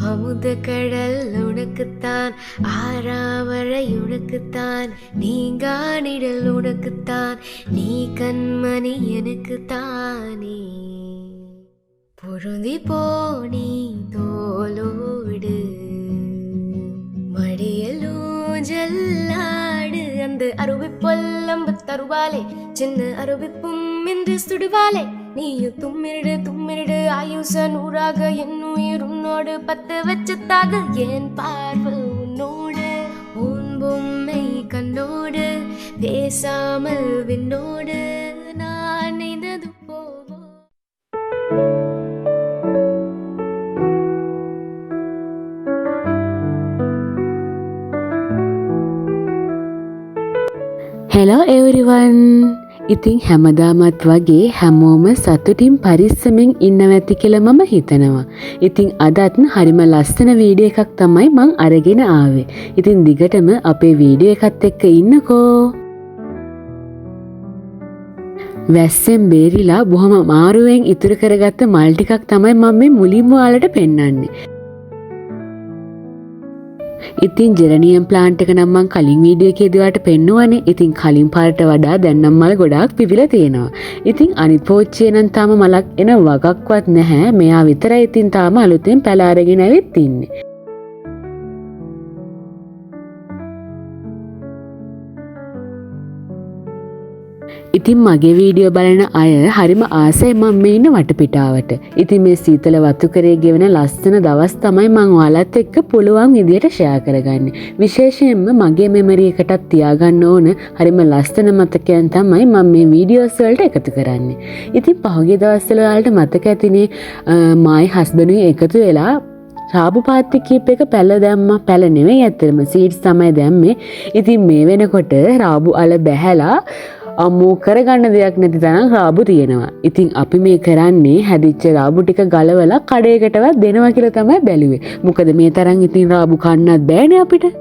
அமுத கடல் உனக்குத்தான், ஆறாமழை உனக்குத்தான், நீங்கானிடல் உனக்குத்தான், நீ கண்மணி எனக்குத்தானே. பொருந்தி போனி தோலோடு மடியல் ஊஞ்சல்லாடு, அந்த அருவி பொல்லம்பு தருவாலே, சின்ன அருவிப்பும் என்று சுடுவாலே. நீயும் தும்மிடு தும்மிடு ஆயுச நூறாக, என் உயிர் உன்னோடு பத்து வச்சத்தாக. என் பார்வை உன்னோடு, உன் பொம்மை கண்ணோடு, பேசாமல் விண்ணோடு நான் நினைந்தது போவோம். Hello everyone. ඉතින් හැමදාමත් වගේ හැමෝම සතුටින් පරිස්සමෙන් ඉන්නවා ඇති කියලා මම හිතනවා. ඉතින් අදත් හරිම ලස්සන වීඩියෝ එකක් තමයි මං අරගෙන ආවේ. ඉතින් දිගටම අපේ වීඩියෝ එකත් එක්ක ඉන්නකෝ. වැස්සෙන් බේරිලා බොහොම අමාරුවෙන් ඉතුරු කරගත්ත මල් ටිකක් තමයි මම මේ මුලින්ම ඔයාලට පෙන්වන්නේ. ඉතින් ජෙරනියම් ප්ලාන්ට් එක නම් මම කලින් වීඩියෝ එකේදී ඔයාලට පෙන්නුවානේ. ඉතින් කලින් පාරට වඩා දැන් නම් මල් ගොඩාක් පිපිලා තියෙනවා. ඉතින් අනිත් පෝච්චියේ නම් තාම මලක් එන වගක්වත් නැහැ. මෙයා විතරයි ඉතින් තාම අලුතෙන් පැල අරගෙන ඇවිත් ඉන්නේ. ඉතින් මගේ වීඩියෝ බලන අය හරිම ආසයි මම මේ ඉන්න වටපිටාවට. ඉතින් මේ සීතල වතුකරේ ගෙවන ලස්සන දවස් තමයි මම ඔයාලත් එක්ක පුළුවන් විදියට ෂෙයා කරගන්නේ. විශේෂයෙන්ම මගේ මෙමරි එකටත් තියාගන්න ඕන හරිම ලස්සන මතකයන් තමයි මම මේ වීඩියෝස් වලට එකතු කරන්නේ. ඉතින් පහුගිය දවස්වල ඔයාලට මතක ඇතිනේ මායි හස්බන්ඩ්ුයි එකතු වෙලා රාබු පාත්ති කීප එක පැල දැම්මා. පැල නෙවෙයි ඇත්තටම සීඩ්ස් තමයි දැම්මේ. ඉතින් මේ වෙනකොට රාබු අල බැහැලා අම්මෝ කරගන්න දෙයක් නැති තරම් රාබු තියෙනවා. ඉතින් අපි මේ කරන්නේ හැදිච්ච රාබු ටික ගලවලා කඩේකටවත් දෙනවා කියලා තමයි බැලුවේ. මොකද මේ තරම් ඉතින් රාබු කන්නත් බෑනේ අපිට.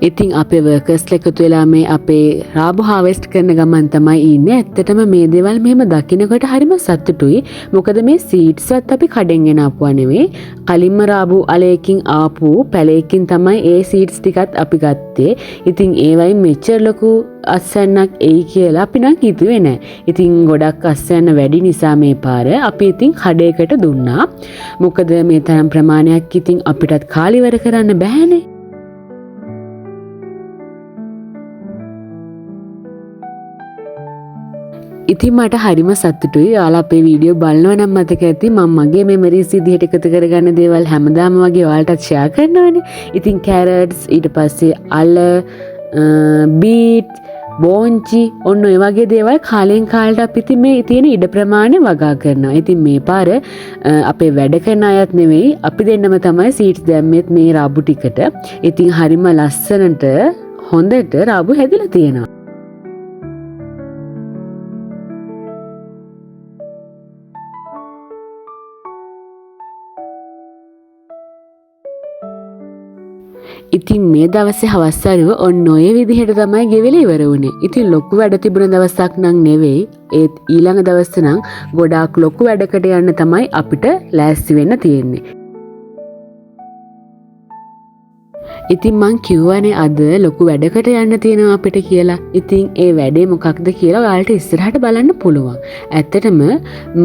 ඉතින් අපේ වර්කර්ස්ලා එකතු වෙලා මේ අපේ රාබු හාවෙස්ට් කරන ගමන් තමයි ඉන්නේ. ඇත්තටම මේ දේවල් මෙහෙම දකින්නකොට හරිම සතුටුයි. මොකද මේ සීඩ්ස්වත් අපි කඩෙන් ගෙන ආපුවා නෙවෙයි. කලින්ම රාබු අලයකින් ආපු පැලයකින් තමයි ඒ සීඩ්ස් ටිකත් අපි ගත්තේ. ඉතින් ඒවයින් මෙච්චර ලොකු අස්වැන්නක් එයි කියලා අපි නම් හිතුවේ නෑ. ඉතින් ගොඩක් අස්වැන්න වැඩි නිසා මේ පාර අපි ඉතින් කඩේකට දුන්නා. මොකද මේ තරම් ප්‍රමාණයක් ඉතින් අපිටත් කාලිවර කරන්න බෑනේ. ඉතින් මට හරිම සතුටුයි. ඔයාලා අපේ වීඩියෝ බලනවා නම් මතක ඇති මම මගේ මෙමරිස් විදිහට එකතු කරගන්න දේවල් හැමදාම වගේ ඔයාලටත් ෂෙයා කරනවානේ. ඉතින් කැරට්ස්, ඊට පස්සේ අල, බීට්, බෝංචි ඔන්න ඔය වගේ දේවල් කාලෙන් කාලට අපි ඉතින් මේ තියෙන ඉඩ ප්‍රමාණය වගා කරනවා. ඉතින් මේ පාර අපේ වැඩ කරන අයත් නෙවෙයි අපි දෙන්නම තමයි සීඩ්ස් දැම්මෙත් මේ රාබු ටිකට. ඉතින් හරිම ලස්සනට හොඳට රාබු හැදිලා තියෙනවා. ඉතින් මේ දවසේ හවස් වරුව ඔන්න ඔය විදිහට තමයි ගෙවිලා ඉවර වුණේ. ඉතින් ලොකු වැඩ තිබුණ දවසක් නම් නෙවෙයි. ඒත් ඊළඟ දවස් නම් ගොඩාක් ලොකු වැඩකට යන්න තමයි අපිට ලෑස්ති වෙන්න තියෙන්නේ. ඉතින් මං කිව්වනේ අද ලොකු වැඩකට යන්න තියෙනවා අපිට කියලා. ඉතින් ඒ වැඩේ මොකක්ද කියලා ඔයාලට ඉස්සරහට බලන්න පුළුවන්. ඇත්තටම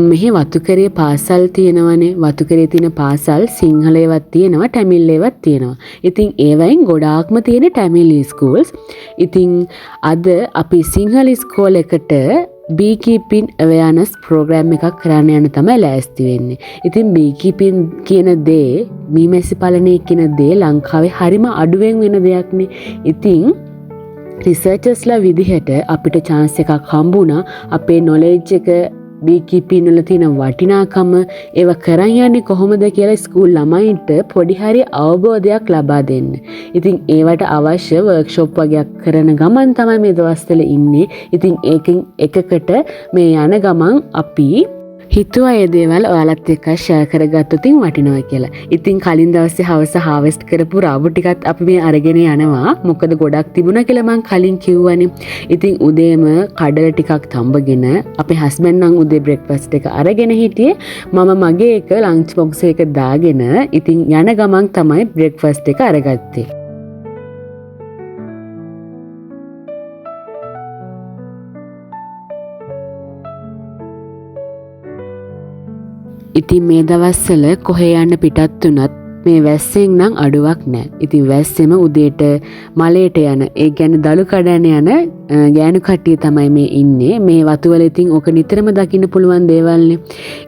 මෙහි වතුකරේ පාසල් තියෙනවනේ. වතුකරේ තියෙන පාසල් සිංහලේවත් තියෙනවා, ටැමිල්ලේවත් තියෙනවා. ඉතින් ඒවයින් ගොඩාක්ම තියෙන ටැමිල් ස්කූල්ස්. ඉතින් අද අපි සිංහල ස්කෝල් එකට බීකීපින් අවයානස් ප්‍රෝග්‍රෑම් එකක් කරන්න යන තමයි ලෑස්ති වෙන්නේ. ඉතින් බීකීපින් කියන දේ, මීමැසි පාලනය කියන දේ ලංකාවේ හරිම අඩුවෙන් වෙන දෙයක්නේ. ඉතින් රිසර්චර්ස්ලා විදිහට අපිට chance එකක් හම්බුණා අපේ knowledge එක බීකීපින් වල තියෙන වටිනාකම ඒව කරන් යන්නේ කොහොමද කියලා ස්කූල් ළමයින්ට පොඩි හරි අවබෝධයක් ලබා දෙන්න. ඉතින් ඒවට අවශ්‍ය වර්ක්ෂොප් වගේක් කරන ගමන් තමයි මේ දවස්වල ඉන්නේ. ඉතින් ඒකෙන් එකකට මේ යන ගමන් අපි හිතුවා ඒ දේවල් ඔයාලත් එක්ක ෂෙයා කරගත්තොත් වටිනවා කියලා. ඉතින් කලින් දවසේ හවස හාවෙස්ට් කරපු රාබු ටිකත් අපි මේ අරගෙන යනවා. මොකද ගොඩක් තිබුණා කියලා මං කලින් කිව්වනේ. ඉතින් උදේම කඩල ටිකක් තඹගෙන අපේ හස්බන්ඩ් නම් උදේ බ්‍රෙක්ෆාස්ට් එක අරගෙන හිටියේ. මම මගේ එක ලන්ච් බොක්ස් එක දාගෙන ඉතින් යන ගමන් තමයි බ්‍රෙක්ෆාස්ට් එක අරගත්තේ. ඉතින් මේ දවස්වල කොහේ යන්න පිටත් වුණත් මේ වැස්සෙන් නම් අඩුවක් නැහැ. ඉතින් වැස්සෙම උදේට මලේට යන, ඒ කියන්නේ දලු කඩන යන ගෑනු කට්ටිය තමයි මේ ඉන්නේ. මේ වතුවල ඉතින් ඕක නිතරම දකින්න පුළුවන් දේවල්නේ.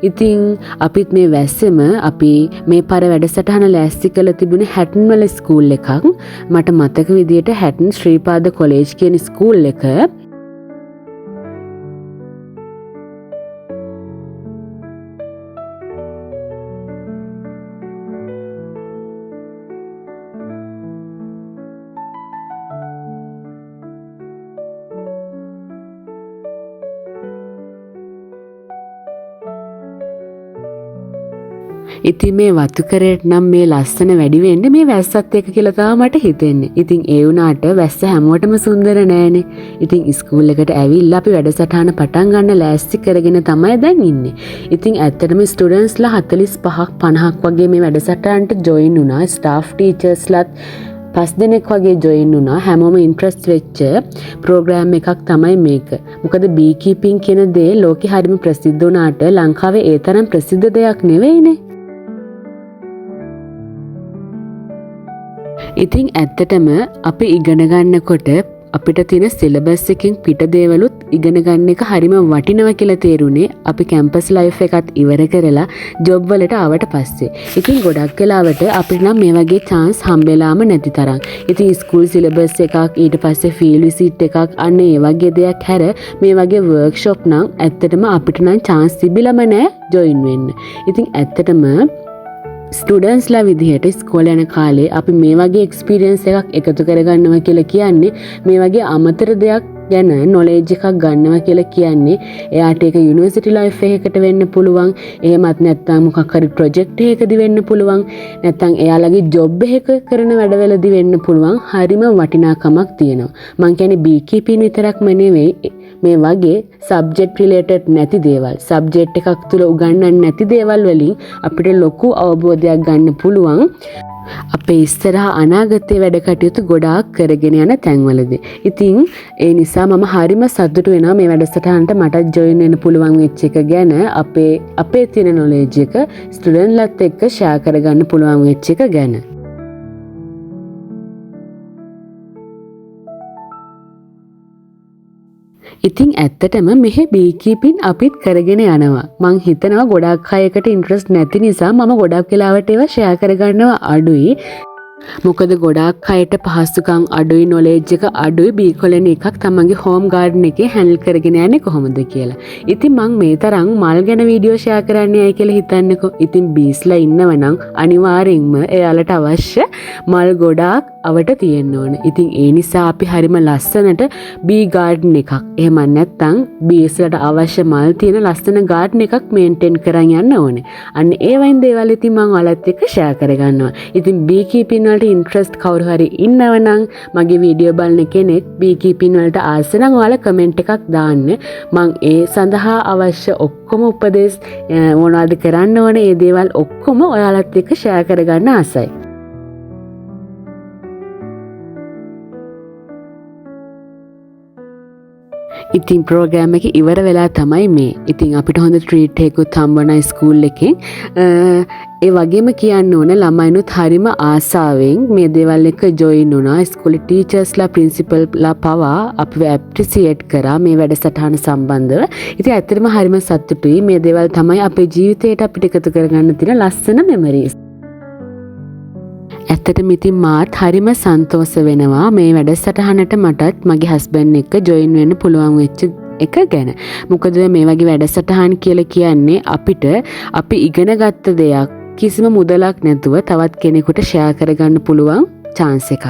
ඉතින් අපිත් මේ වැස්සෙම අපි මේ පර වැඩසටහන ලෑස්ති කරලා තිබුණේ හැටන් වල ස්කූල් එකක්. මට මතක විදියට හැටන් ශ්‍රීපාද කොලේජ් කියන ස්කූල් එක. ඉතින් මේ වතුකරයට නම් මේ ලස්සන වැඩි වෙන්නේ මේ වැස්සත් එක්ක කියලා තමයි මට හිතෙන්නේ. ඉතින් ඒ වුණාට වැස්ස හැමෝටම සුන්දර නෑනේ. ඉතින් ස්කූල් එකට ඇවිල්ලා අපි වැඩසටහන පටන් ගන්න ලෑස්ති කරගෙන තමයි දැන් ඉන්නේ. ඉතින් ඇත්තටම ස්ටුඩන්ට්ස්ලා 45ක් 50ක් වගේ මේ වැඩසටහනට ජොයින් වුණා. ස්ටාෆ් ටීචර්ස්ලාත් 5 දෙනෙක් වගේ ජොයින් වුණා. හැමෝම ඉන්ට්‍රස්ට් වෙච්ච ප්‍රෝග්‍රෑම් එකක් තමයි මේක. මොකද බී කීපින් කියන දේ ලෝකෙ හරිම ප්‍රසිද්ධ වුණාට ලංකාවේ ඒ තරම් ප්‍රසිද්ධ දෙයක් නෙවෙයිනේ. ඉතින් ඇත්තටම අපි ඉගෙන ගන්නකොට අපිට තියෙන සිලබස් එකෙන් පිට දේවලුත් ඉගෙන ගන්න එක හරිම වටිනවා කියලා තේරුනේ අපි කැම්පස් ලයිෆ් එකත් ඉවර කරලා ජොබ් වලට ආවට පස්සේ. ඉතින් ගොඩක් වෙලාවට අපිට නම් මේ වගේ chance හම්බෙලාම නැති තරම්. ඉතින් ස්කූල් සිලබස් එකක් ඊට පස්සේ ෆීල්ඩ් විසිට් එකක් අන්න ඒ වගේ දෙයක් හැර මේ වගේ වර්ක්ෂොප් නම් ඇත්තටම අපිට නම් chance තිබිලම නැහැ ජොයින් වෙන්න. ඉතින් ඇත්තටම ස්ටුඩන්ට්ස්ලා විදිහට ස්කෝල යන කාලේ අපි මේ වගේ එක්ස්පීරියන්ස් එකක් එකතු කරගන්නවා කියලා කියන්නේ මේ වගේ අමතර දෙයක් ගැන නොලෙජ් එකක් ගන්නවා කියලා කියන්නේ එයාට ඒක යුනිවර්සිටි ලයිෆ් එකකට වෙන්න පුළුවන්. එහෙමත් නැත්නම් මොකක් හරි ප්‍රොජෙක්ට් එකකදී වෙන්න පුළුවන්. නැත්නම් එයාලගේ ජොබ් එකක කරන වැඩවලදී වෙන්න පුළුවන්. හරිම වටිනාකමක් තියෙනවා. මං කියන්නේ බී කීපින් විතරක්ම නෙවෙයි මේ වගේ සබ්ජෙක්ට් රිලේටඩ් නැති දේවල්, සබ්ජෙක්ට් එකක් තුල උගන්වන්නේ නැති දේවල් වලින් අපිට ලොකු අවබෝධයක් ගන්න පුළුවන්. අපේ ඉස්සරහා අනාගතයේ වැඩ කටයුතු ගොඩාක් කරගෙන යන තැන්වලදී. ඉතින් ඒ නිසා මම හරිම සතුටු වෙනවා මේ වැඩසටහනට මටත් ජොයින් වෙන්න පුළුවන් වෙච්ච එක ගැන. අපේ තියෙන නොලෙජ් එක ස්ටුඩන්ට්ලාත් එක්ක ෂෙයා කරගන්න පුළුවන් වෙච්ච එක ගැන. ඉතින් ඇත්තටම මෙහෙ බී කීපින් අපිත් කරගෙන යනවා. මං හිතනවා ගොඩක් අයකට ඉන්ට්‍රස්ට් නැති නිසා මම ගොඩක් වෙලාවට ඒවා ෂෙයා කරගන්නවා අඩුයි. මොකද ගොඩාක් අයට පහසුකම් අඩුයි, නොලෙජ් එක අඩුයි බී කොලන එකක් තමන්ගේ හෝම් ගාඩන් එකේ හැන්ඩල් කරගෙන යන්නේ කොහොමද කියලා. ඉතින් මං මේ තරම් මල් ගැන වීඩියෝ ෂෙයා කරන්නේ ඇයි කියලා හිතන්නකෝ. ඉතින් බීස්ලා ඉන්නවනම් අනිවාර්යෙන්ම එයාලට අවශ්‍ය මල් ගොඩාක් අවට තියෙන්න ඕන. ඉතින් ඒ නිසා අපි හරිම ලස්සනට බී ගාඩන් එකක් එහෙම නැත්නම් බීස්ලට අවශ්‍ය මල් තියෙන ලස්සන ගාඩන් එකක් මේන්ටේන් කරන් යන්න ඕනේ. අන්න ඒ වයින් දේවල් ඉතින් මම ඔයාලත් එක්ක ෂෙයා කරගන්නවා. ඉතින් බී කීපින් වලට ඉන්ට්‍රස්ට් කවුරු හරි ඉන්නවනම් මගේ වීඩියෝ බලන කෙනෙක් බී කීපින් වලට ආස නම් ඔයාලා කමෙන්ට් එකක් දාන්න. මම ඒ සඳහා අවශ්‍ය ඔක්කොම උපදෙස් මොනවද කරන්න ඕනේ ඒ දේවල් ඔක්කොම ඔයාලත් එක්ක ෂෙයා කරගන්න ආසයි. ඉතින් ප්‍රෝග්‍රෑම් එක ඉවර වෙලා තමයි මේ. ඉතින් අපිට හොඳ ට්‍රීට් එකකුත් හම්බුණා ස්කූල් එකෙන්. ඒ වගේම කියන්න ඕන ළමයිනුත් හරිම ආසාවෙන් මේ දේවල් එක ජොයින් වුණා. ස්කූලේ ටීචර්ස්ලා ප්‍රින්සිපල්ලා පවා අපිව ඇප්‍රීසියේට් කරා මේ වැඩසටහන සම්බන්ධව. ඉතින් ඇත්තටම හරිම සතුටුයි. මේ දේවල් තමයි අපේ ජීවිතේට අපිට එකතු කරගන්න තියෙන ලස්සන මෙමරීස්. ඇත්තටම ඉතින් මාත් හරිම සන්තෝෂ වෙනවා මේ වැඩසටහනට මටත් මගේ හස්බන්ඩ් එක්ක ජොයින් වෙන්න පුළුවන් වෙච්ච එක ගැන. මොකද මේ වගේ වැඩසටහන් කියලා කියන්නේ අපිට අපි ඉගෙන ගත්ත දෙයක් කිසිම මුදලක් නැතුව තවත් කෙනෙකුට ෂෙයා කරගන්න පුළුවන් chance එකක්.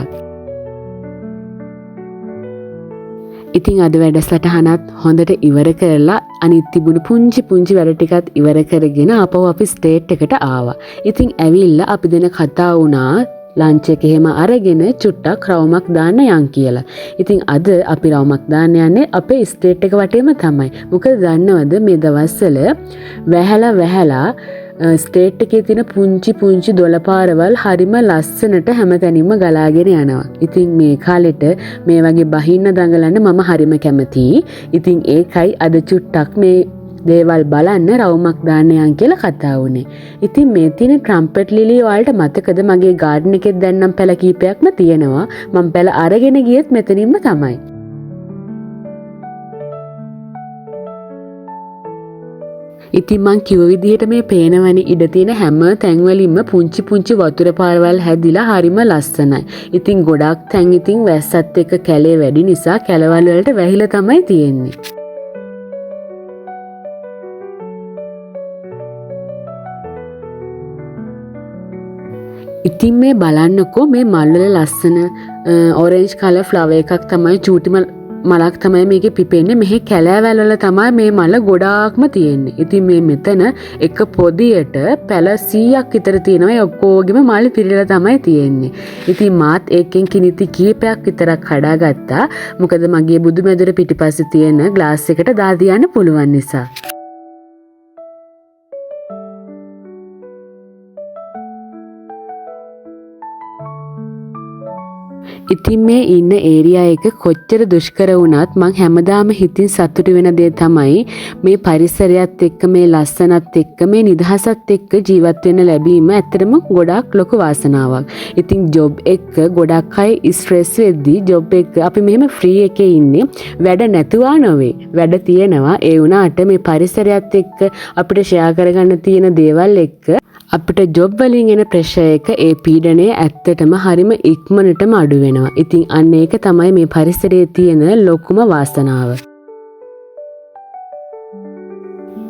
ඉතින් අද වැඩසටහනත් හොඳට ඉවර කරලා අනිත් තිබුණු පුංචි වැඩ ටිකත් ඉවර කරගෙන ආපහු අපි ස්ටේට් එකට ආවා. ඉතින් ඇවිල්ලා අපි දෙන කතා වුණා ලන්ච් එක එහෙම අරගෙන චුට්ටක් රවුමක් දාන්න යන් කියලා. ඉතින් අද අපි රවුමක් දාන්න යන්නේ අපේ ස්ටේට් එක වටේම තමයි. මොකද දන්නවද මේ දවස්වල වැහැලා ස්ටේට් එකේ තියෙන පුංචි දොළපාරවල් හරිම ලස්සනට හැමතැනින්ම ගලාගෙන යනවා. ඉතින් මේ කාලෙට මේ වගේ බහින්න දඟලන්න මම හරිම කැමතියි. ඉතින් ඒකයි අද චුට්ටක් මේ දේවල් බලන්න රවුමක් දාන්න යන් කියලා කතා වුණේ. ඉතින් මේ තියෙන ට්‍රම්පට් ලිලි වලට මතකද මගේ ගාඩන් එකේ දැන් නම් පැල කීපයක්ම තියෙනවා. මම පැල අරගෙන ගියෙත් මෙතනින්ම තමයි. ඉතින් මං කිව්ව විදිහට මේ පේනවනේ ඉඩ තියෙන හැම තැන්වලින්ම පුංචි වතුර පාරවල් හැදිලා හරිම ලස්සනයි. ඉතින් ගොඩක් තැන් ඉතින් වැස්සත් එක්ක කැලේ වැඩි නිසා කැලවල් වලට වැහිලා තමයි තියෙන්නේ. ඉතින් මේ බලන්නකෝ මේ මල්වල ලස්සන ඔරෙන්ජ් කලර් ෆ්ලවර් එකක් තමයි චූටි මලක් තමයි මේකේ පිපෙන්නේ. මෙහි කැලෑවැල් වල තමයි මේ මල ගොඩාක්ම තියෙන්නේ. ඉතින් මේ මෙතන එක පොදියට පැල 100ක් විතර තියෙනවා. ඒ ඔක්කොගෙම මල් පිරීලා තමයි තියෙන්නේ. ඉතින් මාත් ඒකෙන් කිනිති කීපයක් විතරක් කඩාගත්තා. මොකද මගේ බුදු මැදුර පිටිපස්සේ තියෙන ග්ලාස් එකට දා තියන්න පුළුවන් නිසා. ඉතින් මේ ඉන්න ඒරියා එක කොච්චර දුෂ්කර වුණත් මං හැමදාම හිතින් සතුටු වෙන දේ තමයි මේ පරිසරයත් එක්ක මේ ලස්සනත් එක්ක මේ නිදහසත් එක්ක ජීවත් වෙන්න ලැබීම ඇත්තටම ගොඩාක් ලොකු වාසනාවක්. ඉතින් ජොබ් එක ගොඩක් අය ස්ට්‍රෙස් වෙද්දී ජොබ් එක අපි මෙහෙම ෆ්‍රී එකේ ඉන්නේ වැඩ නැතුවා නෙවෙයි. වැඩ තියෙනවා. ඒ වුණාට මේ පරිසරයත් එක්ක අපිට ෂෙයා කරගන්න තියෙන දේවල් එක්ක අපිට ජොබ් වලින් එන ප්‍රෙෂර් එක ඒ පීඩනය ඇත්තටම හරිම ඉක්මනටම අඩු වෙනවා. ඉතින් අන්න ඒක තමයි මේ පරිසරයේ තියෙන ලොකුම වාසනාව.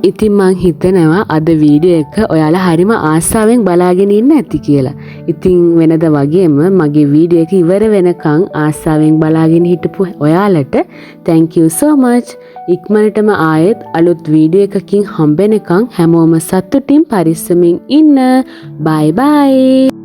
ඉතින් මං හිතනවා අද වීඩියෝ එක ඔයාලා හරිම ආසාවෙන් බලාගෙන ඉන්න ඇති කියලා. ඉතින් වෙනද වගේම මගේ වීඩියෝ එක ඉවර වෙනකන් ආසාවෙන් බලාගෙන හිටපු ඔයාලට thank you so much. ඉක්මනටම ආයෙත් අලුත් වීඩියෝ එකකින් හම්බෙනකන් හැමෝම සතුටින් පරිස්සමින් ඉන්න. bye bye.